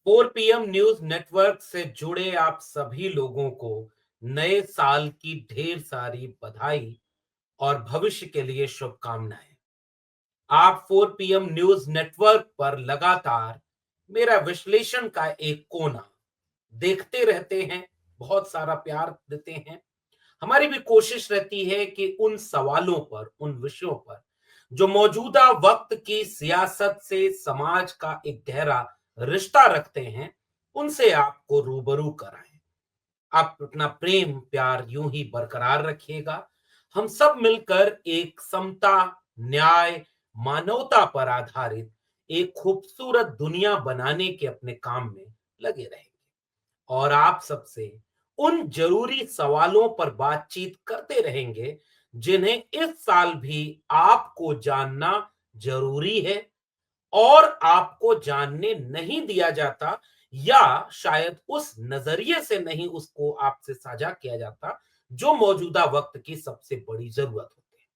4 PM news network से जुड़े आप सभी लोगों को नए साल की ढेर सारी बधाई और भविष्य के लिए शुभकामनाएं। आप 4 पीएम न्यूज नेटवर्क पर लगातार मेरा विश्लेषण का एक कोना देखते रहते हैं, बहुत सारा प्यार देते हैं। हमारी भी कोशिश रहती है कि उन सवालों पर, उन विषयों पर जो मौजूदा वक्त की सियासत से समाज का एक गहरा रिश्ता रखते हैं, उनसे आपको रूबरू कराएं। आप अपना प्रेम प्यार यूं ही बरकरार रखिएगा। हम सब मिलकर एक समता, न्याय, मानवता पर आधारित एक खूबसूरत दुनिया बनाने के अपने काम में लगे रहेंगे और आप सबसे उन जरूरी सवालों पर बातचीत करते रहेंगे जिन्हें इस साल भी आपको जानना जरूरी है और आपको जानने नहीं दिया जाता या शायद उस नजरिए से नहीं उसको आपसे साझा किया जाता जो मौजूदा वक्त की सबसे बड़ी जरूरत होती है।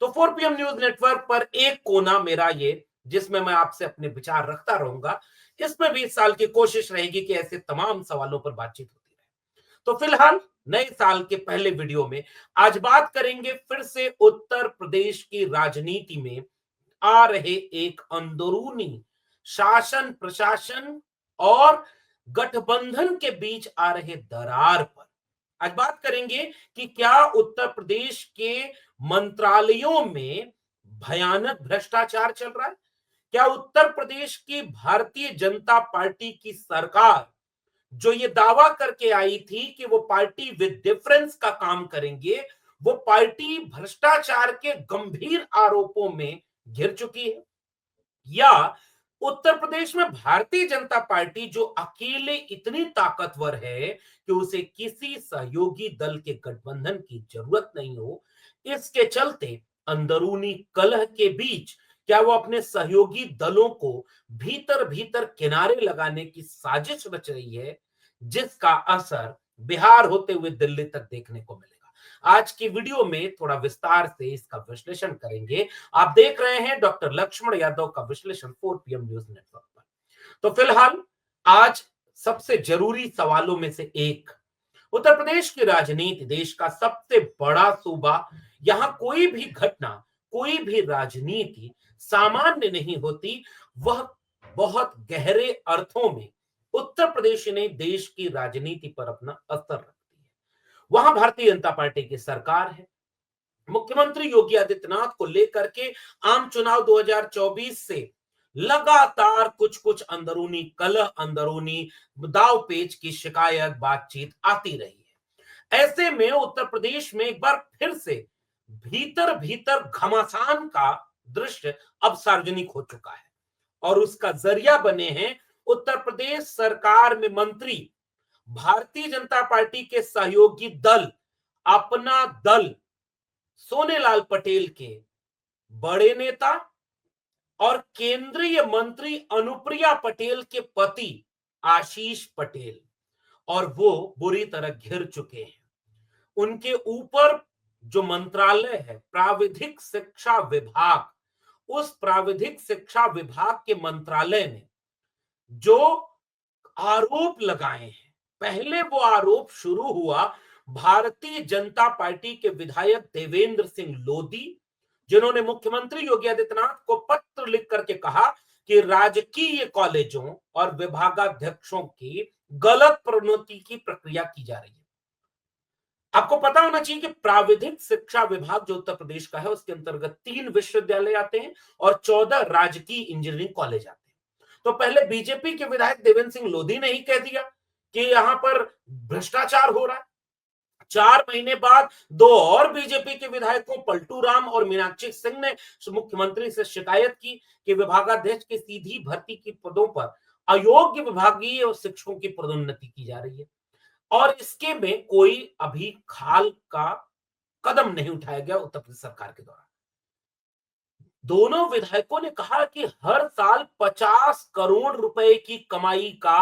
तो 4 पीएम न्यूज नेटवर्क पर एक कोना मेरा ये, जिसमें मैं आपसे अपने विचार रखता रहूंगा। इसमें भी इस साल की कोशिश रहेगी कि ऐसे तमाम सवालों पर बातचीत होती रहे। तो फिलहाल नए साल के पहले वीडियो में आज बात करेंगे फिर से उत्तर प्रदेश की राजनीति में आ रहे एक अंदरूनी शासन प्रशासन और गठबंधन के बीच आ रहे दरार पर। आज बात करेंगे कि क्या उत्तर प्रदेश के मंत्रालयों में भयानक भ्रष्टाचार चल रहा है। क्या उत्तर प्रदेश की भारतीय जनता पार्टी की सरकार जो ये दावा करके आई थी कि वो पार्टी विद डिफरेंस का काम करेंगे, वो पार्टी भ्रष्टाचार के गंभीर आरोपों में घिर चुकी है? या उत्तर प्रदेश में भारतीय जनता पार्टी जो अकेले इतनी ताकतवर है कि उसे किसी सहयोगी दल के गठबंधन की जरूरत नहीं हो, इसके चलते अंदरूनी कलह के बीच क्या वो अपने सहयोगी दलों को भीतर भीतर किनारे लगाने की साजिश रच रही है, जिसका असर बिहार होते हुए दिल्ली तक देखने को मिलेगा। आज की वीडियो में थोड़ा विस्तार से इसका विश्लेषण करेंगे। आप देख रहे हैं डॉक्टर लक्ष्मण यादव का विश्लेषण 4 पीएम न्यूज नेटवर्क पर। तो फिलहाल आज सबसे जरूरी सवालों में से एक, उत्तर प्रदेश की राजनीति देश का सबसे बड़ा सूबा, यहां कोई भी घटना, कोई भी राजनीति सामान्य नहीं होती। वह बहुत गहरे अर्थों में उत्तर प्रदेश ने देश की राजनीति पर अपना असर रखती है। वहां भारतीय जनता पार्टी की सरकार है। मुख्यमंत्री योगी आदित्यनाथ को लेकर के आम चुनाव 2024 से लगातार कुछ कुछ अंदरूनी कलह, अंदरूनी दाव पेच की शिकायत, बातचीत आती रही है। ऐसे में उत्तर प्रदेश में एक बार फिर से भीतर भीतर घमासान का दृश्य अब सार्वजनिक हो चुका है और उसका जरिया बने हैं उत्तर प्रदेश सरकार में मंत्री, भारतीय जनता पार्टी के सहयोगी दल, अपना दल, सोनेलाल पटेल के बड़े नेता और केंद्रीय मंत्री अनुप्रिया पटेल के पति आशीष पटेल, और वो बुरी तरह घिर चुके हैं। उनके ऊपर जो मंत्रालय है प्राविधिक शिक्षा विभाग, उस प्राविधिक शिक्षा विभाग के मंत्रालय ने जो आरोप लगाए हैं, पहले वो आरोप शुरू हुआ भारतीय जनता पार्टी के विधायक देवेंद्र सिंह लोधी, जिन्होंने मुख्यमंत्री योगी आदित्यनाथ को पत्र लिख करके कहा कि राजकीय कॉलेजों और विभागाध्यक्षों की गलत प्रोन्नति की प्रक्रिया की जा रही है। आपको पता होना चाहिए कि प्राविधिक शिक्षा विभाग जो उत्तर प्रदेश का है उसके अंतर्गत 3 विश्वविद्यालय आते हैं और 14 राजकीय इंजीनियरिंग कॉलेज आते हैं। तो पहले बीजेपी के विधायक देवेंद्र सिंह लोधी ने ही कह दिया कि यहां पर भ्रष्टाचार हो रहा है। 4 महीने बाद 2 और बीजेपी के विधायकों पलटू राम और मीनाक्षी सिंह ने मुख्यमंत्री से शिकायत की कि विभागाध्यक्ष की सीधी भर्ती की पदों पर अयोग्य विभागीय और शिक्षकों की पदोन्नति की जा रही है और इसके में कोई अभी खाल का कदम नहीं उठाया गया उत्तर प्रदेश सरकार के द्वारा। दोनों विधायकों ने कहा कि हर साल 50 करोड़ रुपए की कमाई का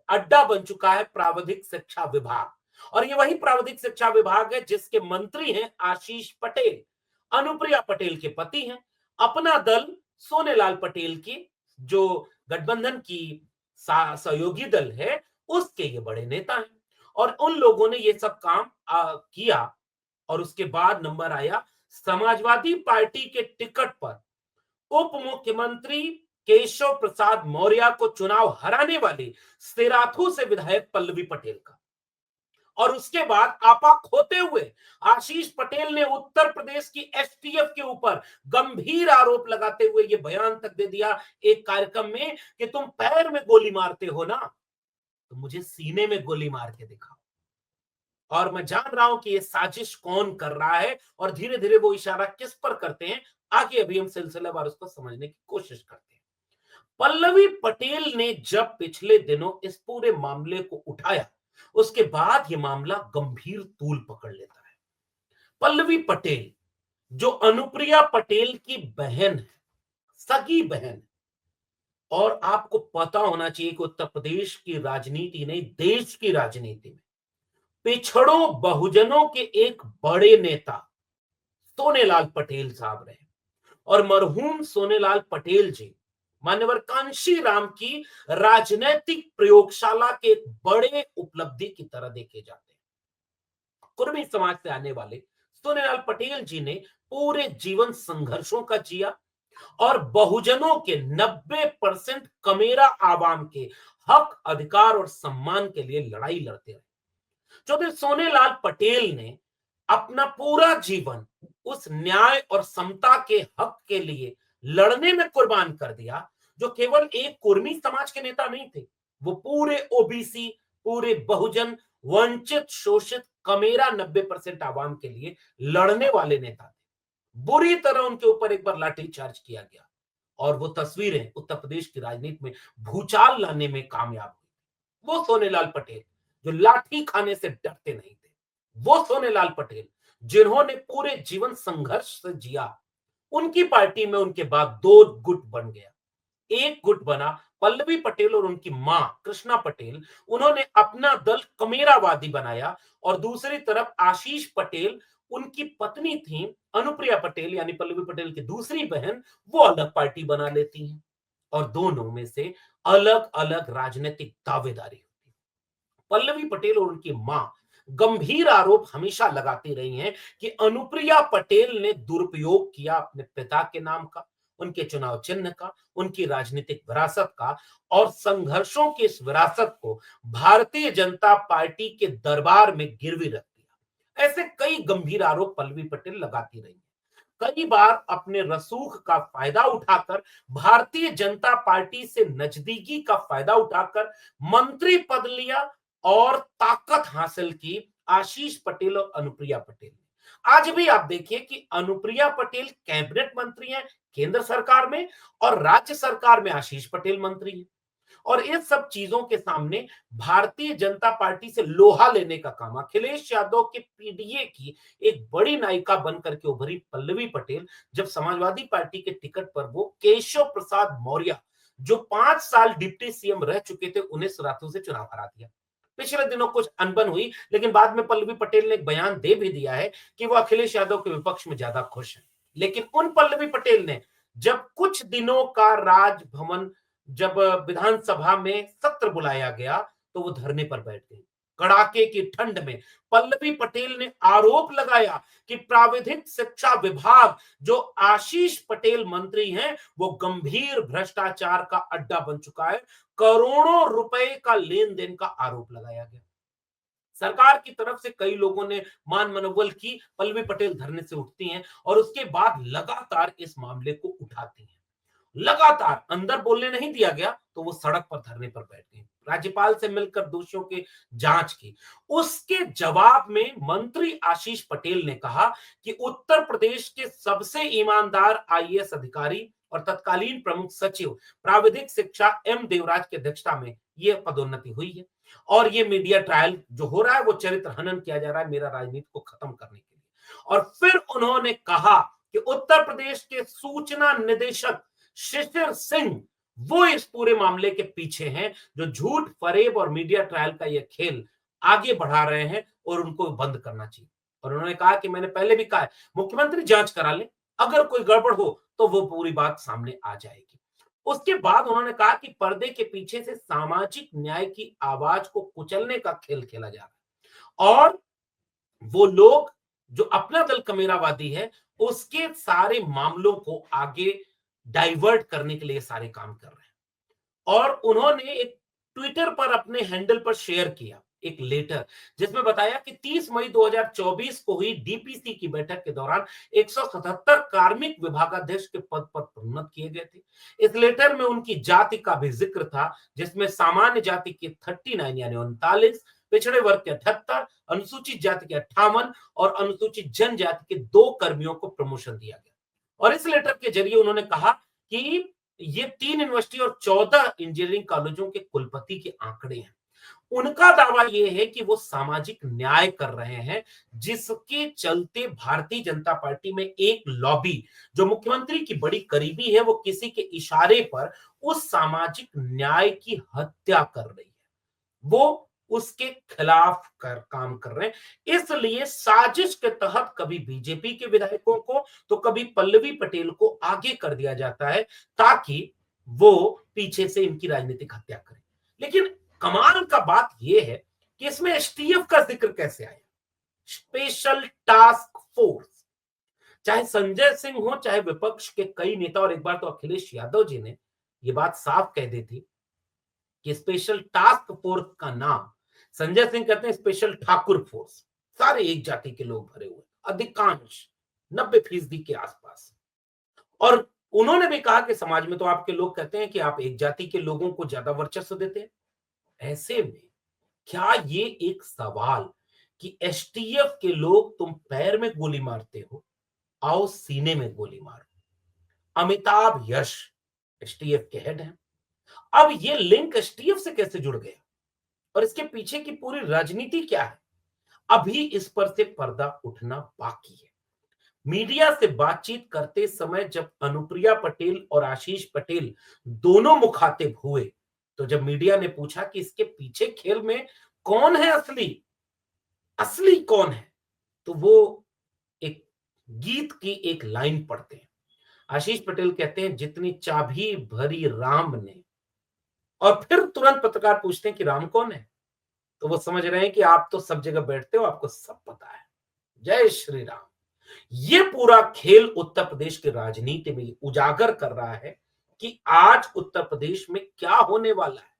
अड्डा बन चुका है प्राविधिक शिक्षा विभाग और ये वही प्राविधिक शिक्षा विभाग है जिसके मंत्री हैं आशीष पटेल, अनुप्रिया पटेल के पति हैं। अपना दल सोनेलाल पटेल की जो गठबंधन की सहयोगी दल है, उसके ये बड़े नेता हैं। और उन लोगों ने ये सब काम किया। और उसके बाद नंबर आया समाजवादी पार्टी के टिकट पर उप मुख्यमंत्री केशव प्रसाद मौर्य को चुनाव हराने वाली सिराथू से विधायक पल्लवी पटेल का। और उसके बाद आपा खोते हुए आशीष पटेल ने उत्तर प्रदेश की एसटीएफ के ऊपर गंभीर आरोप लगाते हुए यह बयान तक दे दिया एक कार्यक्रम में कि तुम पैर में गोली मारते हो ना, तो मुझे सीने में गोली मार के दिखाओ। और मैं जान रहा हूं कि ये साजिश कौन कर रहा है और धीरे धीरे वो इशारा किस पर करते हैं, आगे अभी हम सिलसिलेवार उसको समझने की कोशिश करते हैं। पल्लवी पटेल ने जब पिछले दिनों इस पूरे मामले को उठाया, उसके बाद यह मामला गंभीर तूल पकड़ लेता है। पल्लवी पटेल जो अनुप्रिया पटेल की बहन है, सगी बहन, और आपको पता होना चाहिए कि उत्तर प्रदेश की राजनीति नहीं, देश की राजनीति में पिछड़ों बहुजनों के एक बड़े नेता सोनेलाल पटेल साहब रहे। और मरहूम सोनेलाल पटेल जी मान्यवर कांशी राम की राजनैतिक प्रयोगशाला के एक बड़े उपलब्धि की तरह देखे जाते हैं। कुर्मी समाज से आने वाले सोनेलाल पटेल जी ने पूरे जीवन संघर्षों का जिया और बहुजनों के 90% कमेरा आवाम के हक, अधिकार और सम्मान के लिए लड़ाई लड़ते रहे। चौधरी सोनेलाल पटेल ने अपना पूरा जीवन उस न्याय और समता के हक के लिए लड़ने में कुर्बान कर दिया, जो केवल एक कुर्मी समाज के नेता नहीं थे, वो पूरे ओबीसी, पूरे बहुजन, वंचित, शोषित, कमेरा 90% आवाम के लिए लड़ने वाले नेता थे। बुरी तरह उनके ऊपर एक बार लाठीचार्ज किया गया और वो तस्वीरें उत्तर प्रदेश की राजनीति में भूचाल लाने में कामयाब हुई। वो सोनेलाल पटेल जो लाठी खाने से डरते नहीं थे, वो सोनेलाल पटेल जिन्होंने पूरे जीवन संघर्ष से जिया। उनकी पार्टी में उनके बाद दो गुट बन गया। एक गुट बना पल्लवी पटेल और उनकी मां कृष्णा पटेल, उन्होंने अपना दल कमेरावादी बनाया। और दूसरी तरफ आशीष पटेल, उनकी पत्नी थी अनुप्रिया पटेल यानी पल्लवी पटेल की दूसरी बहन, वो अलग पार्टी बना लेती हैं और दोनों में से अलग अलग राजनीतिक दावेदारी। पल्लवी पटेल और उनकी मां गंभीर आरोप हमेशा लगाती रही हैं कि अनुप्रिया पटेल ने दुरुपयोग किया अपने पिता के नाम का, उनके चुनाव चिन्ह का, उनकी राजनीतिक विरासत का, और संघर्षों की इस विरासत को भारतीय जनता पार्टी के दरबार में गिरवी रख दिया। ऐसे कई गंभीर आरोप पल्लवी पटेल लगाती रही। कई बार अपने रसूख का फायदा उठाकर, भारतीय जनता पार्टी से नजदीकी का फायदा उठाकर मंत्री पद लिया और ताकत हासिल की आशीष पटेल और अनुप्रिया पटेल ने। आज भी आप देखिए कि अनुप्रिया पटेल कैबिनेट मंत्री हैं केंद्र सरकार में और राज्य सरकार में आशीष पटेल मंत्री हैं। और इन सब चीजों के सामने भारतीय जनता पार्टी से लोहा लेने का काम अखिलेश यादव के पीडीए की एक बड़ी नायिका बनकर के उभरी पल्लवी पटेल, जब समाजवादी पार्टी के टिकट पर वो केशव प्रसाद मौर्य जो 5 साल डिप्टी सीएम रह चुके थे, उन्हें रातों से चुनाव हरा दिया। पिछले दिनों कुछ अनबन हुई, लेकिन बाद में पल्लवी पटेल ने एक बयान दे भी दिया है कि वो अखिलेश यादव के विपक्ष में ज्यादा खुश है। लेकिन उन पल्लवी पटेल ने जब कुछ दिनों का राजभवन, जब विधानसभा में सत्र बुलाया गया, तो वो धरने पर बैठ गई। कड़ाके की ठंड में पल्लवी पटेल ने आरोप लगाया कि प्राविधिक शिक्षा विभाग जो आशीष पटेल मंत्री हैं, वो गंभीर भ्रष्टाचार का अड्डा बन चुका है। करोड़ों रुपए का लेन देन का आरोप लगाया गया। सरकार की तरफ से कई लोगों ने मान मनोबल की, पल्लवी पटेल धरने से उठती हैं और उसके बाद लगातार इस मामले को उठाती हैं। लगातार अंदर बोलने नहीं दिया गया तो वो सड़क पर धरने पर बैठ गई, राज्यपाल से मिलकर दोषियों की जांच की। उसके जवाब में मंत्री आशीष पटेल ने कहा कि उत्तर प्रदेश के सबसे ईमानदार आईएएस अधिकारी और तत्कालीन प्रमुख सचिव प्राविधिक शिक्षा एम देवराज की अध्यक्षता में यह पदोन्नति हुई है और ये मीडिया ट्रायल जो हो रहा है वो चरित्र हनन किया जा रहा है मेरा राजनीति को खत्म करने के लिए। और फिर उन्होंने कहा कि उत्तर प्रदेश के सूचना निदेशक शिशिर सिंह वो इस पूरे मामले के पीछे हैं, जो झूठ, फरेब और मीडिया ट्रायल का यह खेल आगे बढ़ा रहे हैं और उनको बंद करना चाहिए। और उन्होंने कहा कि मैंने पहले भी कहा है, मुख्यमंत्री जांच करा ले, अगर कोई गड़बड़ हो तो वो पूरी बात सामने आ जाएगी। उसके बाद उन्होंने कहा कि पर्दे के पीछे से सामाजिक न्याय की आवाज को कुचलने का खेल खेला जा रहा है और वो लोग जो अपना दल कमेरावादी है, उसके सारे मामलों को आगे डाइवर्ट करने के लिए सारे काम कर रहे हैं। और उन्होंने एक ट्विटर पर अपने हैंडल पर शेयर किया एक लेटर, जिसमें बताया कि 30 मई 2024 को हुई डीपीसी की बैठक के दौरान 177 कार्मिक विभागाध्यक्ष के पद पर प्रोन्नत किए गए थे। इस लेटर में उनकी जाति का भी जिक्र था, जिसमें सामान्य जाति के 39 यानी 39, पिछड़े वर्ग के 78, अनुसूचित जाति के 58 और अनुसूचित जनजाति के 2 कर्मियों को प्रमोशन दिया गया। और इस लेटर के जरिए उन्होंने कहा कि ये 3 यूनिवर्सिटी और 14 इंजीनियरिंग कॉलेजों के कुलपति के आंकड़े हैं। उनका दावा यह है कि वो सामाजिक न्याय कर रहे हैं, जिसके चलते भारतीय जनता पार्टी में एक लॉबी जो मुख्यमंत्री की बड़ी करीबी है, वो किसी के इशारे पर उस सामाजिक न्याय की हत्या कर रही है। वो उसके खिलाफ काम कर रहे हैं। इसलिए साजिश के तहत कभी बीजेपी के विधायकों को तो कभी पल्लवी पटेल को आगे कर दिया जाता है, ताकि वो पीछे से इनकी राजनीतिक हत्या करें। लेकिन कमाल का बात यह है कि इसमें एसटीएफ का जिक्र कैसे आया? Special task force. चाहे संजय सिंह हो, चाहे विपक्ष के कई नेता, और एक बार तो अखिलेश यादव जी ने यह बात साफ कह दी थी कि स्पेशल टास्क फोर्स का नाम, संजय सिंह कहते हैं स्पेशल ठाकुर फोर्स, सारे एक जाति के लोग भरे हुए, अधिकांश 90% के आसपास। और उन्होंने भी कहा कि समाज में तो आपके लोग कहते हैं कि आप एक जाति के लोगों को ज्यादा वर्चस्व देते हैं। ऐसे में क्या ये एक सवाल कि एसटीएफ के लोग तुम पैर में गोली मारते हो, आओ सीने में गोली मारो। अमिताभ यश एसटीएफ के हेड हैं। अब ये लिंक एसटीएफ से कैसे जुड़ गया और इसके पीछे की पूरी राजनीति क्या है, अभी इस पर से पर्दा उठना बाकी है। मीडिया से बातचीत करते समय जब अनुप्रिया पटेल और आशीष पटेल दोनों मुखातिब हुए, तो जब मीडिया ने पूछा कि इसके पीछे खेल में कौन है असली असली कौन है, तो वो एक गीत की एक लाइन पढ़ते हैं। आशीष पटेल कहते हैं, जितनी चाबी भरी राम ने, और फिर तुरंत पत्रकार पूछते हैं कि राम कौन है, तो वो समझ रहे हैं कि आप तो सब जगह बैठते हो, आपको सब पता है। जय श्री राम। ये पूरा खेल उत्तर प्रदेश की राजनीति में उजागर कर रहा है कि आज उत्तर प्रदेश में क्या होने वाला है।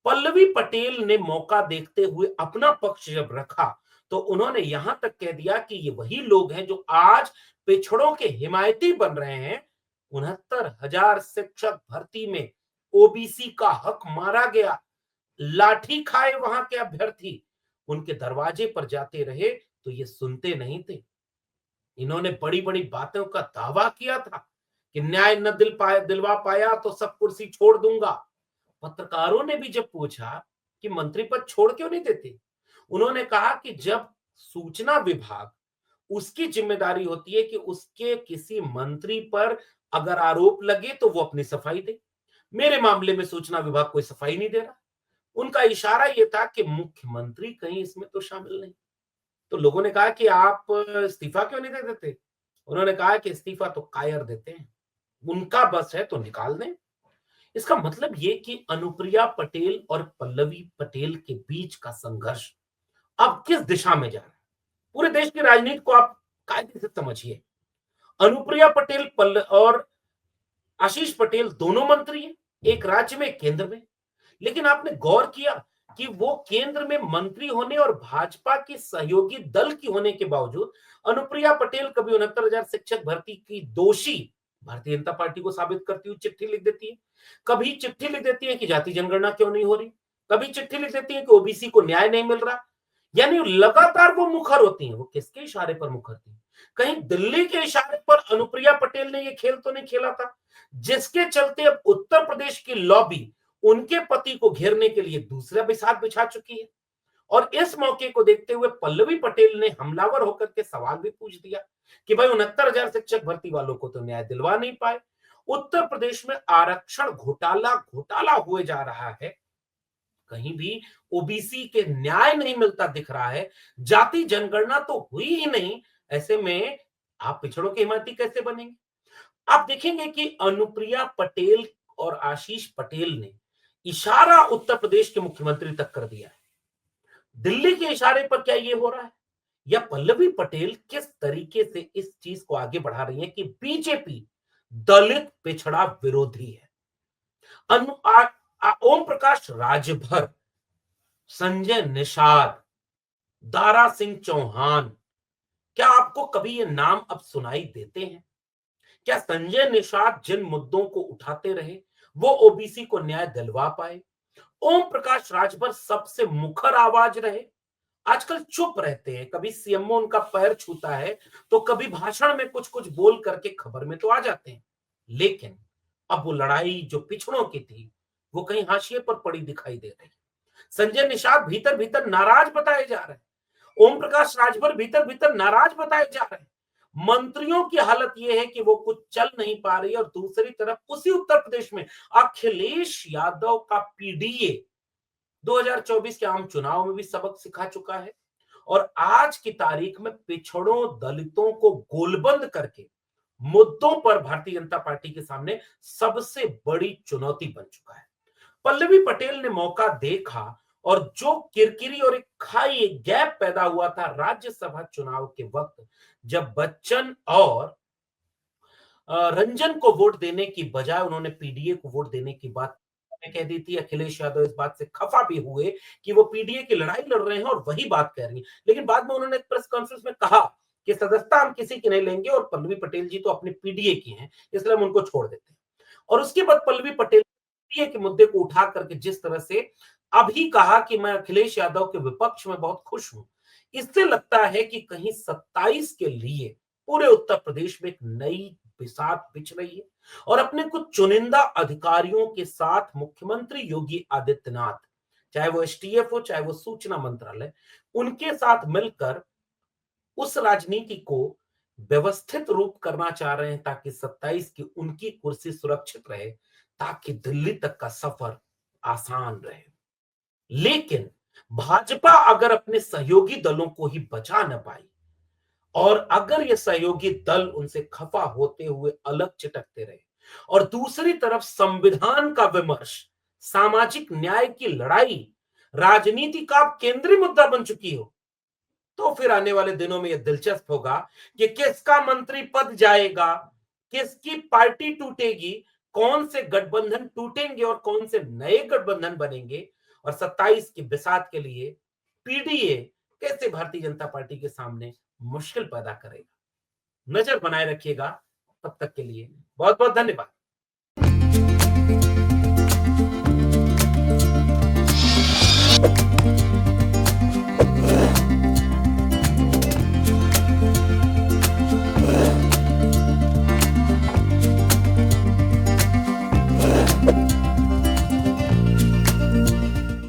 पल्लवी पटेल ने मौका देखते हुए अपना पक्ष जब रखा, तो उन्होंने यहां तक कह दिया कि ये वही लोग हैं जो आज पिछड़ों के हिमायती बन रहे हैं। 69,000 शिक्षक भर्ती में ओबीसी का हक मारा गया, लाठी खाए वहां के अभ्यर्थी, उनके दरवाजे पर जाते रहे तो ये सुनते नहीं थे। इन्होंने बड़ी बड़ी बातों का दावा किया था कि न्याय न दिलवा पाया तो सब कुर्सी छोड़ दूंगा। पत्रकारों ने भी जब पूछा कि मंत्री पद छोड़ क्यों नहीं देते, उन्होंने कहा कि जब सूचना विभाग, उसकी जिम्मेदारी होती है कि उसके किसी मंत्री पर अगर आरोप लगे तो वो अपनी सफाई दे। मेरे मामले में सूचना विभाग कोई सफाई नहीं दे रहा। उनका इशारा यह था कि मुख्यमंत्री कहीं इसमें तो शामिल नहीं। तो लोगों ने कहा कि आप इस्तीफा क्यों नहीं दे देते? उन्होंने कहा कि इस्तीफा तो कायर देते हैं, उनका बस है तो निकाल दें। इसका मतलब ये कि अनुप्रिया पटेल और पल्लवी पटेल के बीच का संघर्ष अब किस दिशा में जा रहा है, पूरे देश की राजनीति को आप कायदे से समझिए। अनुप्रिया पटेल और आशीष पटेल दोनों मंत्री हैं, एक राज्य में एक केंद्र में। लेकिन आपने गौर किया कि वो केंद्र में मंत्री होने और भाजपा की सहयोगी दल की होने के बावजूद अनुप्रिया पटेल कभी 69,000 शिक्षक भर्ती की दोषी भारतीय जनता पार्टी को साबित करती हुई चिट्ठी लिख देती है, कभी चिट्ठी लिख देती है कि जाति जनगणना क्यों नहीं हो रही, कभी चिट्ठी लिख देती है कि ओबीसी को न्याय नहीं मिल रहा। यानी लगातार वो मुखर होती हैं। वो किसके इशारे पर मुखर थी? कहीं दिल्ली के इशारे पर अनुप्रिया पटेल ने ये खेल तो नहीं खेला था, जिसके चलते अब उत्तर प्रदेश की लॉबी उनके पति को घेरने के लिए दूसरा बिसात बिछा चुकी है। और इस मौके को देखते हुए पल्लवी पटेल ने हमलावर होकर के सवाल भी पूछ दिया कि भाई 69,000 शिक्षक भर्ती वालों को तो न्याय दिलवा नहीं पाए। उत्तर प्रदेश में आरक्षण घोटाला घोटाला हुए जा रहा है, कहीं भी ओबीसी के न्याय नहीं मिलता दिख रहा है, जाति जनगणना तो हुई ही नहीं। ऐसे में आप पिछड़ों के हिमायती कैसे बनेंगे? आप देखेंगे कि अनुप्रिया पटेल और आशीष पटेल ने इशारा उत्तर प्रदेश के मुख्यमंत्री तक कर दिया है। दिल्ली के इशारे पर क्या ये हो रहा है? या पल्लवी पटेल किस तरीके से इस चीज को आगे बढ़ा रही है कि बीजेपी दलित पिछड़ा विरोधी है। ओम प्रकाश राजभर, संजय निषाद, दारा सिंह चौहान, क्या आपको कभी ये नाम अब सुनाई देते हैं? क्या संजय निषाद जिन मुद्दों को उठाते रहे वो ओबीसी को न्याय दिलवा पाए? ओम प्रकाश राजभर सबसे मुखर आवाज रहे, आजकल चुप रहते हैं। कभी सीएमओ उनका पैर छूता है तो कभी भाषण में कुछ कुछ बोल करके खबर में तो आ जाते हैं, लेकिन अब वो लड़ाई जो पिछड़ों की थी वो कहीं हाशिए पर पड़ी दिखाई दे रही। संजय निषाद भीतर भीतर नाराज बताए जा रहे हैं, ओम प्रकाश राजभर भीतर भीतर नाराज बताए जा रहे हैं। मंत्रियों की हालत यह है कि वो कुछ चल नहीं पा रही और दूसरी तरफ उसी उत्तर प्रदेश में अखिलेश यादव का पीडीए 2024 के आम चुनाव में भी सबक सिखा चुका है और आज की तारीख में पिछड़ों दलितों को गोलबंद करके मुद्दों पर भारतीय जनता पार्टी के सामने सबसे बड़ी चुनौती बन चुका है। पल्लवी पटेल ने मौका देखा और जो किरकिरी और एक खाई, एक गैप पैदा हुआ था राज्यसभा चुनाव के वक्त, जब बच्चन और रंजन को वोट देने की बजाय उन्होंने पीडीए को वोट देने की बात कह दी थी। अखिलेश यादव इस बात से खफा भी हुए कि वो पीडीए की लड़ाई लड़ रहे हैं और वही बात कह रही है, लेकिन बाद में उन्होंने प्रेस कॉन्फ्रेंस में कहा कि सदस्यता हम किसी की नहीं लेंगे और पल्लवी पटेल जी तो अपने पीडीए की हैं, इसलिए हम उनको छोड़ देते हैं। और उसके बाद पल्लवी पटेल पीडीए के मुद्दे को उठा करके जिस तरह से अभी कहा कि मैं अखिलेश यादव के विपक्ष में बहुत खुश हूं, इससे लगता है कि कहीं 27 के लिए पूरे उत्तर प्रदेश में एक नई बिसात बिछ रही है और अपने कुछ चुनिंदा अधिकारियों के साथ मुख्यमंत्री योगी आदित्यनाथ, चाहे वो एसटीएफ हो चाहे वो सूचना मंत्रालय, उनके साथ मिलकर उस राजनीति को व्यवस्थित रूप करना चाह रहे हैं ताकि 27 की उनकी कुर्सी सुरक्षित रहे, ताकि दिल्ली तक का सफर आसान रहे। लेकिन भाजपा अगर अपने सहयोगी दलों को ही बचा न पाई और अगर ये सहयोगी दल उनसे खफा होते हुए अलग चिटकते रहे और दूसरी तरफ संविधान का विमर्श, सामाजिक न्याय की लड़ाई राजनीति का केंद्रीय मुद्दा बन चुकी हो, तो फिर आने वाले दिनों में यह दिलचस्प होगा कि किसका मंत्री पद जाएगा, किसकी पार्टी टूटेगी, कौन से गठबंधन टूटेंगे और कौन से नए गठबंधन बनेंगे और 27 की बिसात के लिए पीडीए कैसे भारतीय जनता पार्टी के सामने मुश्किल पैदा करेगा। नजर बनाए रखिएगा। तब तक के लिए बहुत बहुत धन्यवाद।